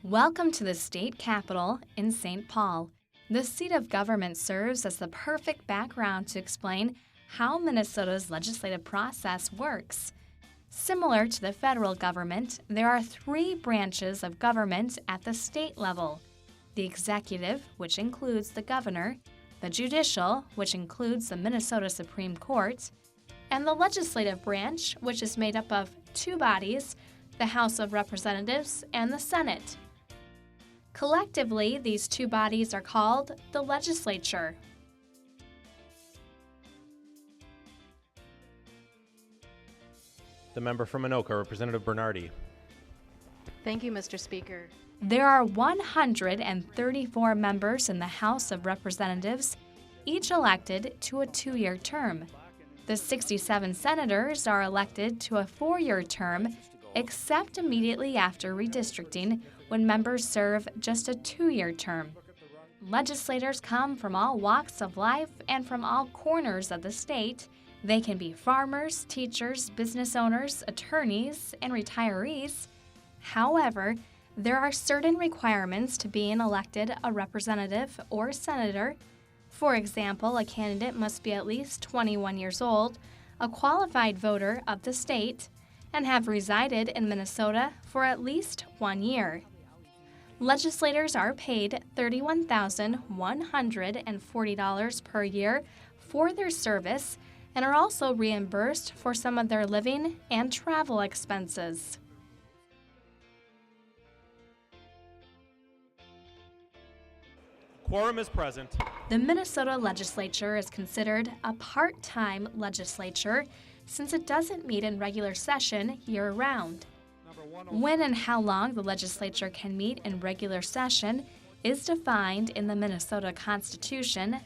Welcome to the state capitol in St. Paul. The seat of government serves as the perfect background to explain how Minnesota's legislative process works. Similar to the federal government, there are three branches of government at the state level: the executive, which includes the governor, the judicial, which includes the Minnesota Supreme Court, and the legislative branch, which is made up of two bodies, the House of Representatives and the Senate. Collectively, these two bodies are called the Legislature. The member from Anoka, Representative Bernardi. Thank you, Mr. Speaker. There are 134 members in the House of Representatives, each elected to a two-year term. The 67 senators are elected to a four-year term, except immediately after redistricting, when members serve just a two-year term. Legislators come from all walks of life and from all corners of the state. They can be farmers, teachers, business owners, attorneys, and retirees. However, there are certain requirements to being elected a representative or senator. For example, a candidate must be at least 21 years old, a qualified voter of the state, and have resided in Minnesota for at least 1 year. Legislators are paid $31,140 per year for their service and are also reimbursed for some of their living and travel expenses. Quorum is present. The Minnesota Legislature is considered a part-time legislature since it doesn't meet in regular session year-round. When and how long the legislature can meet in regular session is defined in the Minnesota Constitution.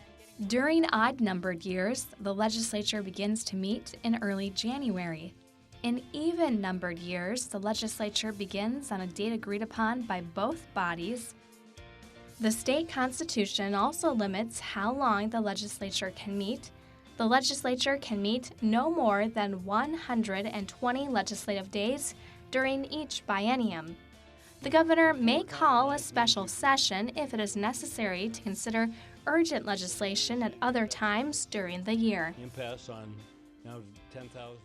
During odd-numbered years, the legislature begins to meet in early January. In even-numbered years, the legislature begins on a date agreed upon by both bodies. The state constitution also limits how long the legislature can meet. The legislature can meet no more than 120 legislative days during each biennium. The governor may call a special session if it is necessary to consider urgent legislation at other times during the year. Impasse on now 10,000.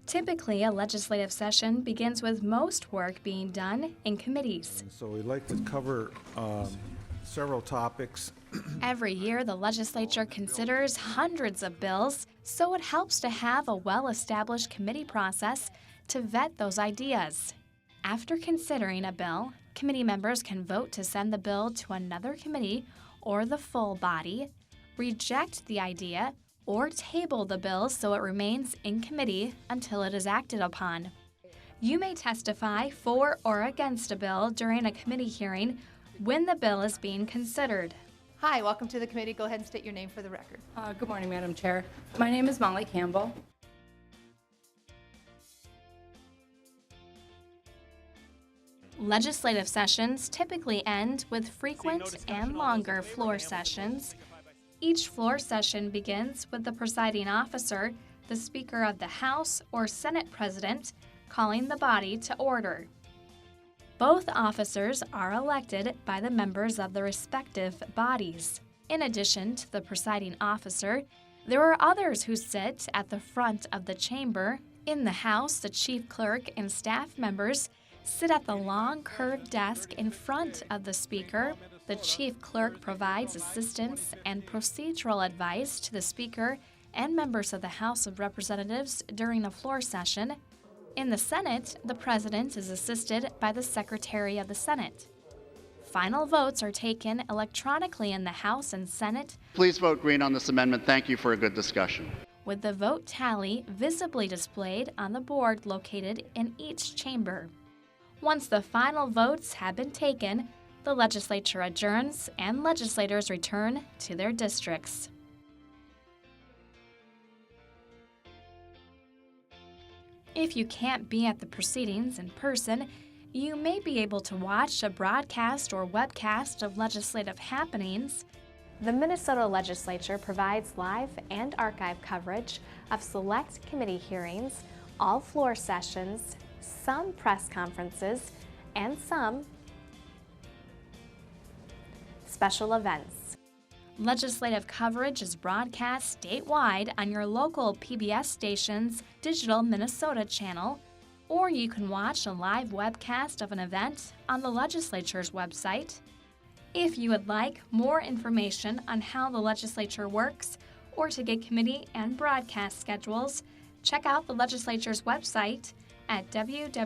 Typically, a legislative session begins with most work being done in committees. So we'd like to cover several topics. Every year, the legislature considers hundreds of bills, so it helps to have a well-established committee process to vet those ideas. After considering a bill, committee members can vote to send the bill to another committee or the full body, reject the idea, or table the bill so it remains in committee until it is acted upon. You may testify for or against a bill during a committee hearing when the bill is being considered. Hi, welcome to the committee. Go ahead and state your name for the record. Good morning, Madam Chair. My name is Molly Campbell. Legislative sessions typically end with frequent and longer floor sessions. Each floor session begins with the presiding officer, the Speaker of the House or Senate President, calling the body to order. Both officers are elected by the members of the respective bodies. In addition to the presiding officer, there are others who sit at the front of the chamber. In the House, the chief clerk and staff members sit at the long curved desk in front of the Speaker. The chief clerk provides assistance and procedural advice to the Speaker and members of the House of Representatives during a floor session. In the Senate, the President is assisted by the Secretary of the Senate. Final votes are taken electronically in the House and Senate. Please vote green on this amendment. Thank you for a good discussion. With the vote tally visibly displayed on the board located in each chamber. Once the final votes have been taken, the legislature adjourns and legislators return to their districts. If you can't be at the proceedings in person, you may be able to watch a broadcast or webcast of legislative happenings. The Minnesota Legislature provides live and archive coverage of select committee hearings, all floor sessions, some press conferences, and some special events. Legislative coverage is broadcast statewide on your local PBS station's Digital Minnesota channel, or you can watch a live webcast of an event on the Legislature's website. If you would like more information on how the Legislature works or to get committee and broadcast schedules, check out the Legislature's website at www.leg.mn.